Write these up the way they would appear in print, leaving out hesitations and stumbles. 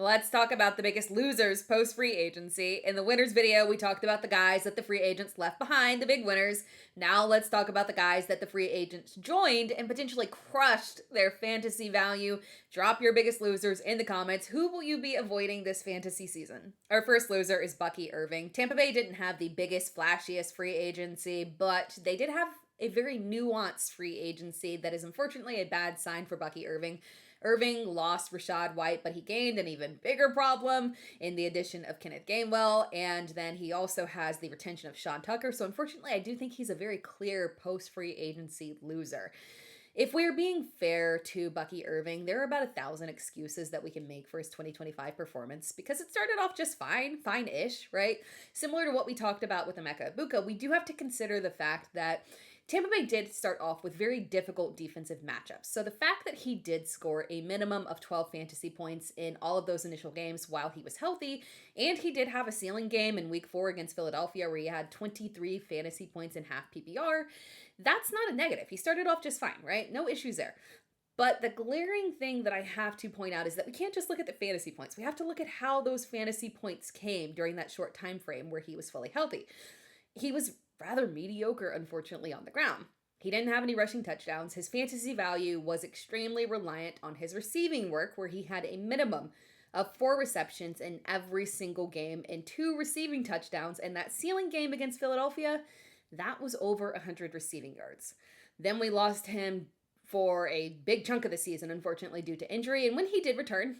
Let's talk about the biggest losers post free agency. In the winners video, we talked about the guys that the free agents left behind, the big winners. Now let's talk about the guys that the free agents joined and potentially crushed their fantasy value. Drop your biggest losers in the comments. Who will you be avoiding this fantasy season? Our first loser is Bucky Irving. Tampa Bay didn't have the biggest, flashiest free agency, but they did have a very nuanced free agency that is unfortunately a bad sign for Bucky Irving. Irving lost Rachaad White, but he gained an even bigger problem in the addition of Kenneth Gainwell, and then he also has the retention of Sean Tucker. So unfortunately, I do think he's a very clear post-free agency loser. If we're being fair to Bucky Irving, there are about 1,000 excuses that we can make for his 2025 performance because it started off just fine-ish, right? Similar to what we talked about with Emeka Egbuka, we do have to consider the fact that Tampa Bay did start off with very difficult defensive matchups. So the fact that he did score a minimum of 12 fantasy points in all of those initial games while he was healthy, and he did have a ceiling game in week 4 against Philadelphia where he had 23 fantasy points in half PPR, that's not a negative. He started off just fine, right? No issues there. But the glaring thing that I have to point out is that we can't just look at the fantasy points. We have to look at how those fantasy points came during that short time frame where he was fully healthy. He was rather mediocre, unfortunately, on the ground. He didn't have any rushing touchdowns. His fantasy value was extremely reliant on his receiving work, where he had a minimum of 4 receptions in every single game and 2 receiving touchdowns. And that ceiling game against Philadelphia, that was over 100 receiving yards. Then we lost him for a big chunk of the season, unfortunately, due to injury. And when he did return,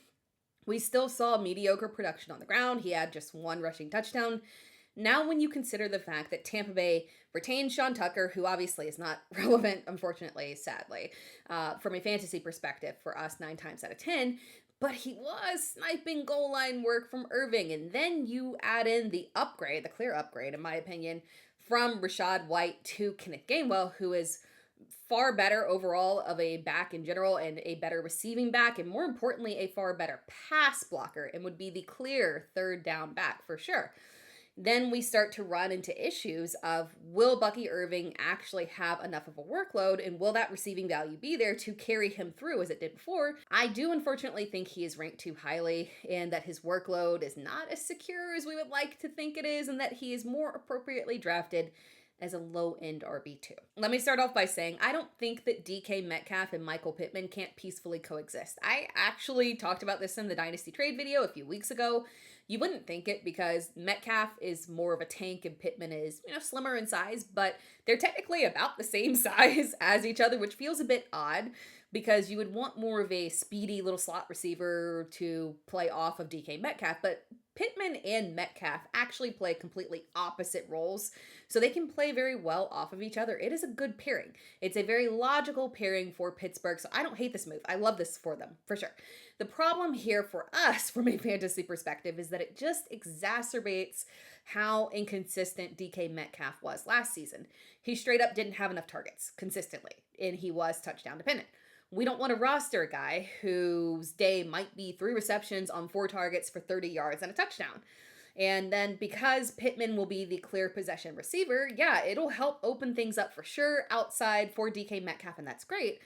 we still saw mediocre production on the ground. He had just 1 rushing touchdown. Now, when you consider the fact that Tampa Bay retained Sean Tucker, who obviously is not relevant, unfortunately, sadly, from a fantasy perspective for us 9 times out of 10, but he was sniping goal line work from Irving. And then you add in the upgrade, the clear upgrade, in my opinion, from Rachaad White to Kenneth Gainwell, who is far better overall of a back in general and a better receiving back, and more importantly, a far better pass blocker and would be the clear third down back for sure. Then we start to run into issues of, will Bucky Irving actually have enough of a workload, and will that receiving value be there to carry him through as it did before? I do unfortunately think he is ranked too highly and that his workload is not as secure as we would like to think it is, and that he is more appropriately drafted as a low-end RB2. Let me start off by saying I don't think that DK Metcalf and Michael Pittman can't peacefully coexist. I actually talked about this in the Dynasty Trade video a few weeks ago. You wouldn't think it because Metcalf is more of a tank and Pittman is, slimmer in size, but they're technically about the same size as each other, which feels a bit odd because you would want more of a speedy little slot receiver to play off of DK Metcalf, but Pittman and Metcalf actually play completely opposite roles, so they can play very well off of each other. It is a good pairing. It's a very logical pairing for Pittsburgh, so I don't hate this move. I love this for them, for sure. The problem here for us, from a fantasy perspective, is that it just exacerbates how inconsistent DK Metcalf was last season. He straight up didn't have enough targets consistently, and he was touchdown dependent. We don't want to roster a guy whose day might be 3 receptions on 4 targets for 30 yards and a touchdown. And then because Pittman will be the clear possession receiver, yeah, it'll help open things up for sure outside for DK Metcalf, and that's great.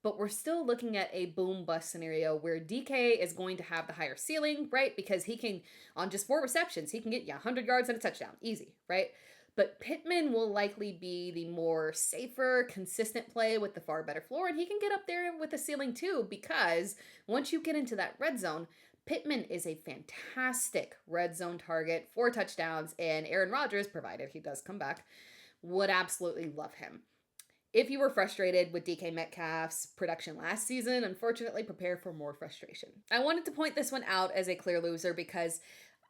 But we're still looking at a boom-bust scenario where DK is going to have the higher ceiling, right? Because he can, on just 4 receptions, he can get you 100 yards and a touchdown. Easy, right? But Pittman will likely be the more safer, consistent play with the far better floor, and he can get up there with the ceiling too, because once you get into that red zone, Pittman is a fantastic red zone target, 4 touchdowns, and Aaron Rodgers, provided he does come back, would absolutely love him. If you were frustrated with DK Metcalf's production last season, unfortunately, prepare for more frustration. I wanted to point this one out as a clear loser because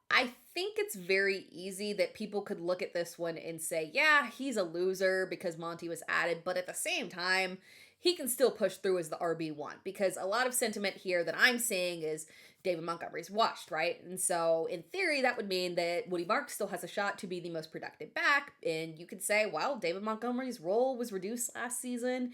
I think it's very easy that people could look at this one and say, yeah, he's a loser because Monty was added, but at the same time, he can still push through as the RB1 because a lot of sentiment here that I'm seeing is David Montgomery's washed, right? And so in theory, that would mean that Woody Marks still has a shot to be the most productive back. And you could say, well, David Montgomery's role was reduced last season,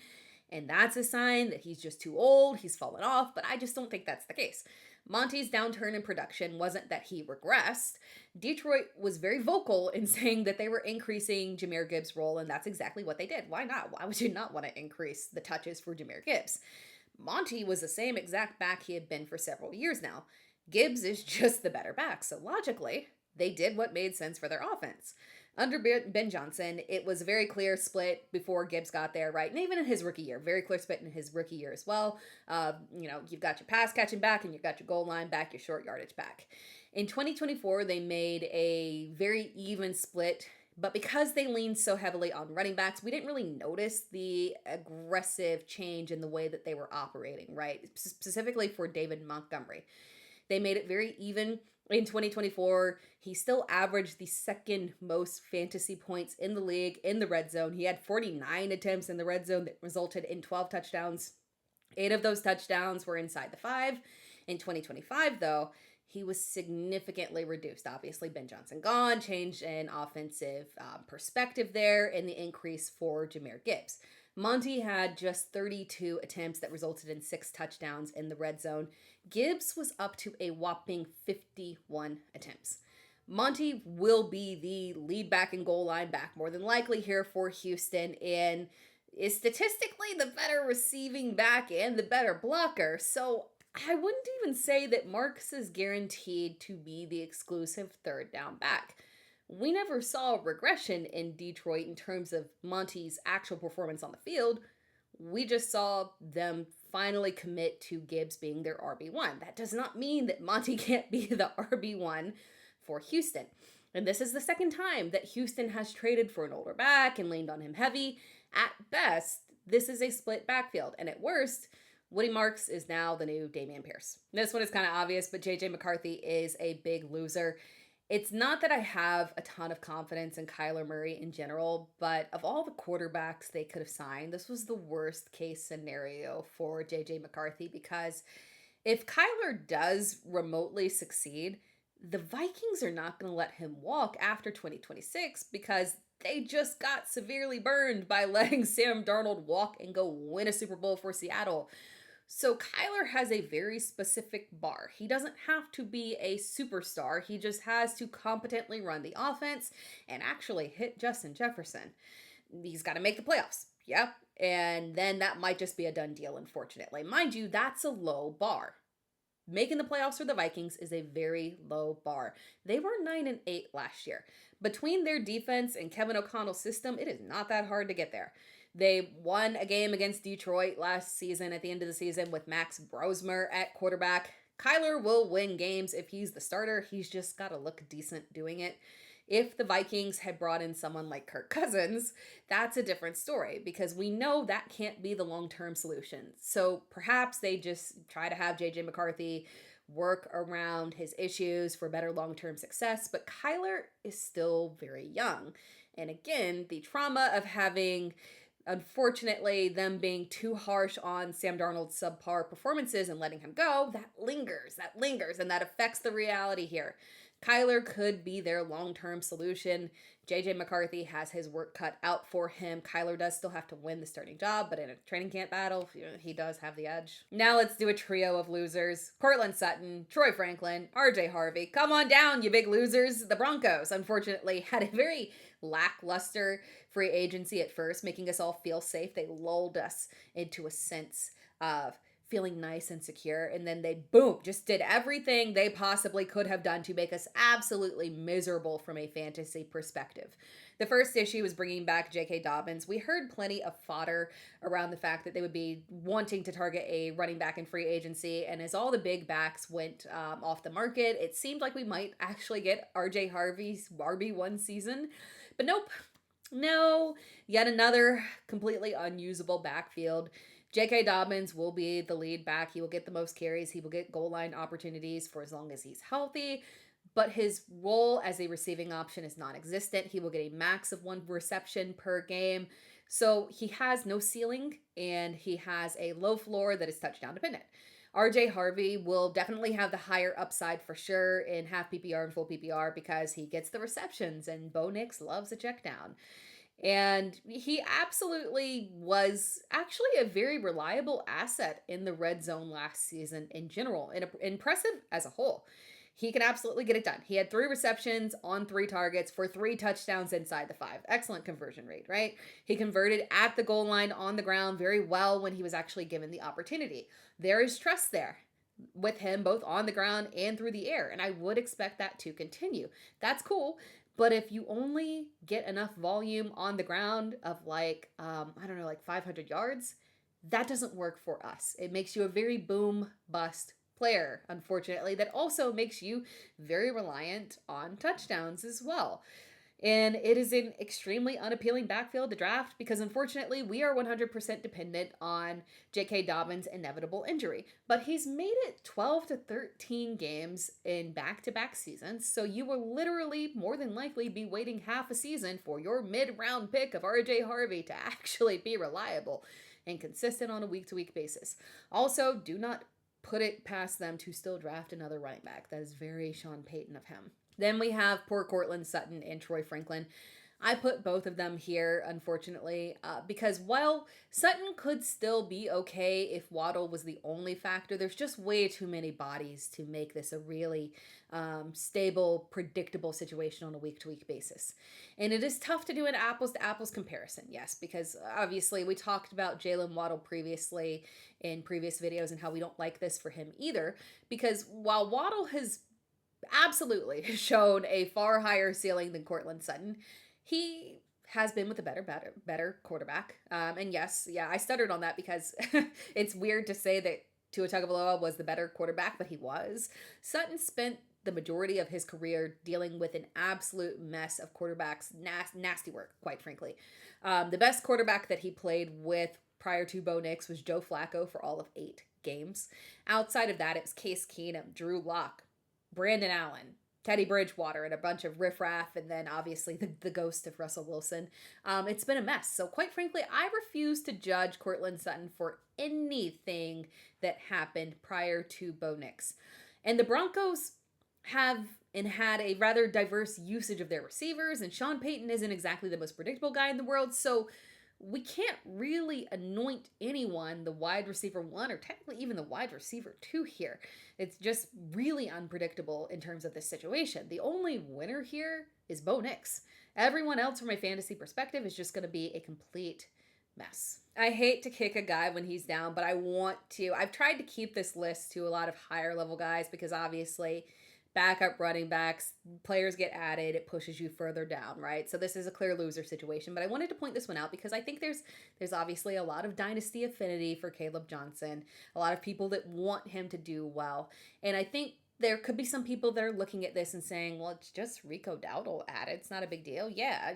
and that's a sign that he's just too old, he's fallen off, but I just don't think that's the case. Monty's downturn in production wasn't that he regressed. Detroit was very vocal in saying that they were increasing Jahmyr Gibbs' role, and that's exactly what they did. Why not? Why would you not want to increase the touches for Jahmyr Gibbs? Monty was the same exact back he had been for several years now. Gibbs is just the better back, so logically, they did what made sense for their offense. Under Ben Johnson, it was a very clear split before Gibbs got there, right? And even in his rookie year, very clear split in his rookie year as well. You've got your pass catching back and you've got your goal line back, your short yardage back. In 2024, they made a very even split, but because they leaned so heavily on running backs, we didn't really notice the aggressive change in the way that they were operating, right? Specifically for David Montgomery. They made it very even. In 2024, he still averaged the second most fantasy points in the league in the red zone. He had 49 attempts in the red zone that resulted in 12 touchdowns. 8 of those touchdowns were inside the 5. In 2025, though, he was significantly reduced. Obviously, Ben Johnson gone, changed in offensive perspective there, and the increase for Jahmyr Gibbs. Monty had just 32 attempts that resulted in 6 touchdowns in the red zone. Gibbs was up to a whopping 51 attempts. Monty will be the lead back and goal line back, more than likely here for Houston, and is statistically the better receiving back and the better blocker. So I wouldn't even say that Marks is guaranteed to be the exclusive third down back. We never saw regression in Detroit in terms of Monty's actual performance on the field. We just saw them finally commit to Gibbs being their RB1. That does not mean that Monty can't be the RB1 for Houston. And this is the second time that Houston has traded for an older back and leaned on him heavy. At best, this is a split backfield. And at worst, Woody Marks is now the new Dameon Pierce. This one is kind of obvious, but JJ McCarthy is a big loser. It's not that I have a ton of confidence in Kyler Murray in general, but of all the quarterbacks they could have signed, this was the worst case scenario for JJ McCarthy, because if Kyler does remotely succeed, the Vikings are not going to let him walk after 2026 because they just got severely burned by letting Sam Darnold walk and go win a Super Bowl for Seattle. So Kyler has a very specific bar. He doesn't have to be a superstar. He just has to competently run the offense and actually hit Justin Jefferson. He's got to make the playoffs. Yep. And then that might just be a done deal, unfortunately. Mind you, that's a low bar. Making the playoffs for the Vikings is a very low bar. They were 9-8 last year. Between their defense and Kevin O'Connell's system, it is not that hard to get there. They won a game against Detroit last season at the end of the season with Max Brosmer at quarterback. Kyler will win games if he's the starter. He's just got to look decent doing it. If the Vikings had brought in someone like Kirk Cousins, that's a different story because we know that can't be the long-term solution. So perhaps they just try to have JJ McCarthy work around his issues for better long-term success, but Kyler is still very young. And again, the trauma of having, unfortunately, them being too harsh on Sam Darnold's subpar performances and letting him go, that lingers, and that affects the reality here. Kyler could be their long-term solution. JJ McCarthy has his work cut out for him. Kyler does still have to win the starting job, but in a training camp battle, he does have the edge. Now let's do a trio of losers. Cortland Sutton, Troy Franklin, RJ Harvey. Come on down, you big losers. The Broncos, unfortunately, had a very lackluster free agency at first, making us all feel safe. They lulled us into a sense of feeling nice and secure, and then they, boom, just did everything they possibly could have done to make us absolutely miserable from a fantasy perspective. The first issue was bringing back J.K. Dobbins. We heard plenty of fodder around the fact that they would be wanting to target a running back in free agency, and as all the big backs went off the market, it seemed like we might actually get RJ Harvey's RB1 season, but nope. No, yet another completely unusable backfield. J.K. Dobbins will be the lead back. He will get the most carries. He will get goal line opportunities for as long as he's healthy. But his role as a receiving option is non-existent. He will get a max of 1 reception per game. So he has no ceiling, and he has a low floor that is touchdown dependent. RJ Harvey will definitely have the higher upside for sure in half PPR and full PPR because he gets the receptions, and Bo Nix loves a check down. And he absolutely was actually a very reliable asset in the red zone last season in general, and impressive as a whole. He can absolutely get it done. He had 3 receptions on 3 targets for 3 touchdowns inside the 5. Excellent conversion rate, right? He converted at the goal line on the ground very well when he was actually given the opportunity. There is trust there. with him both on the ground and through the air. And I would expect that to continue. That's cool. But if you only get enough volume on the ground of like, I don't know, like 500 yards, that doesn't work for us. It makes you a very boom bust player, unfortunately, that also makes you very reliant on touchdowns as well. And it is an extremely unappealing backfield to draft because unfortunately we are 100% dependent on J.K. Dobbins' inevitable injury. But he's made it 12 to 13 games in back-to-back seasons, so you will literally more than likely be waiting half a season for your mid-round pick of R.J. Harvey to actually be reliable and consistent on a week-to-week basis. Also, do not put it past them to still draft another running back. That is very Sean Payton of him. Then we have poor Courtland Sutton and Troy Franklin. I put both of them here, unfortunately, because while Sutton could still be okay if Waddle was the only factor, there's just way too many bodies to make this a really stable, predictable situation on a week-to-week basis. And it is tough to do an apples-to-apples comparison, yes, because obviously we talked about Jaylen Waddle previously in previous videos and how we don't like this for him either, because while Waddle has absolutely shown a far higher ceiling than Courtland Sutton, he has been with a better quarterback. And yes, yeah, I stuttered on that because it's weird to say that Tua Tagovailoa was the better quarterback, but he was. Sutton spent the majority of his career dealing with an absolute mess of quarterbacks, nasty work, quite frankly. The best quarterback that he played with prior to Bo Nix was Joe Flacco for all of 8 games. Outside of that, it was Case Keenum, Drew Lock, Brandon Allen, Teddy Bridgewater, and a bunch of riffraff, and then obviously the ghost of Russell Wilson. It's been a mess. So quite frankly, I refuse to judge Courtland Sutton for anything that happened prior to Bo Nix. And the Broncos have and had a rather diverse usage of their receivers, and Sean Payton isn't exactly the most predictable guy in the world, so we can't really anoint anyone the wide receiver 1 or technically even the wide receiver 2 here. It's just really unpredictable in terms of this situation. The only winner here is Bo Nix. Everyone else from a fantasy perspective is just going to be a complete mess. I hate to kick a guy when he's down, but I want to. I've tried to keep this list to a lot of higher level guys because obviously backup running backs, players get added, it pushes you further down, right? So this is a clear loser situation, but I wanted to point this one out because I think there's obviously a lot of dynasty affinity for Kaleb Johnson, a lot of people that want him to do well, and I think there could be some people that are looking at this and saying, well, it's just Rico Dowdle added. It's not a big deal. Yeah,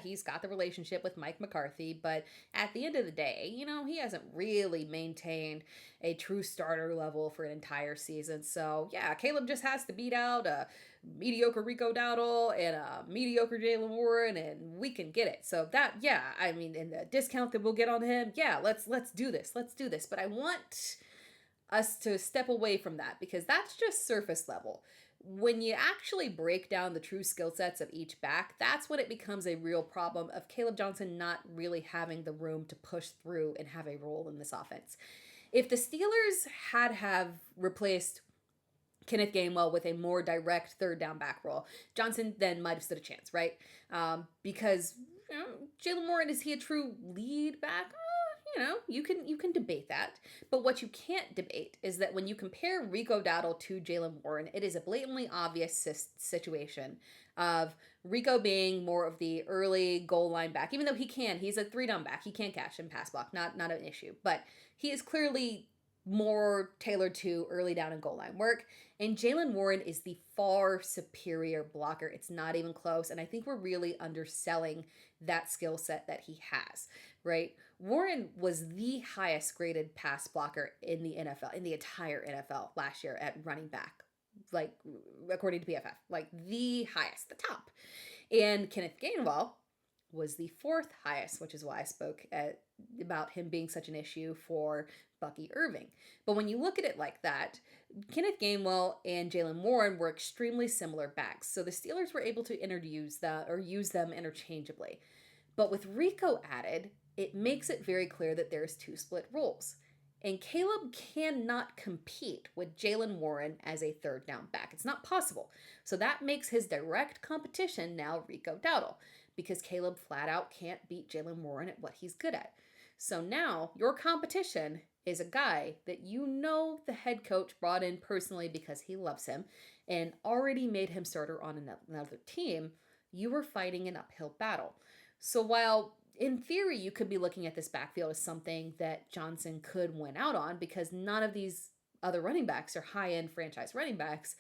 he's got the relationship with Mike McCarthy, but at the end of the day, he hasn't really maintained a true starter level for an entire season. So, yeah, Kaleb just has to beat out a mediocre Rico Dowdle and a mediocre Jaylen Warren, and we can get it. So that, yeah, I mean, in the discount that we'll get on him, yeah, let's do this. Let's do this. But I want us to step away from that because that's just surface level. When you actually break down the true skill sets of each back, that's when it becomes a real problem of Kaleb Johnson not really having the room to push through and have a role in this offense. If the Steelers have replaced Kenneth Gainwell with a more direct third down back role, Johnson then might have stood a chance, right? Because Jaylen Warren, is he a true lead back? You can debate that. But what you can't debate is that when you compare Rico Dowdle to Jaylen Warren, it is a blatantly obvious situation of Rico being more of the early goal line back, even though he's a 3-down back. He can't catch and pass block, not an issue. But he is clearly more tailored to early down and goal line work. And Jaylen Warren is the far superior blocker. It's not even close. And I think we're really underselling that skill set that he has, right? Warren was the highest graded pass blocker in the NFL, in the entire NFL last year at running back, like according to PFF, like the highest, the top. And Kenneth Gainwell was the 4th highest, which is why I spoke about him being such an issue for Bucky Irving. But when you look at it like that, Kenneth Gainwell and Jaylen Warren were extremely similar backs. So the Steelers were able to use them interchangeably. But with Rico added, it makes it very clear that there's 2 split roles. And Kaleb cannot compete with Jaylen Warren as a third down back. It's not possible. So that makes his direct competition now Rico Dowdle, because Kaleb flat out can't beat Jaylen Warren at what he's good at. So now your competition is a guy that you know the head coach brought in personally because he loves him and already made him starter on another team, you were fighting an uphill battle. So while in theory you could be looking at this backfield as something that Johnson could win out on because none of these other running backs are high-end franchise running backs,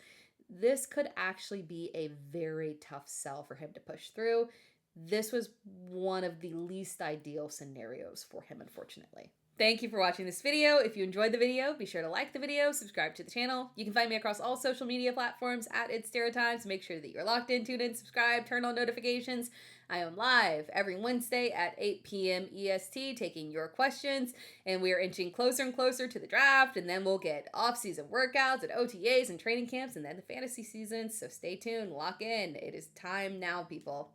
this could actually be a very tough sell for him to push through. This was one of the least ideal scenarios for him, unfortunately. Thank you for watching this video. If you enjoyed the video, be sure to like the video, subscribe to the channel. You can find me across all social media platforms at It's Tera Times. Make sure that you're locked in, tuned in, subscribe, turn on notifications. I am live every Wednesday at 8 p.m. EST taking your questions, and we are inching closer and closer to the draft, and then we'll get off-season workouts and OTAs and training camps, and then the fantasy season. So stay tuned, lock in. It is time now, people.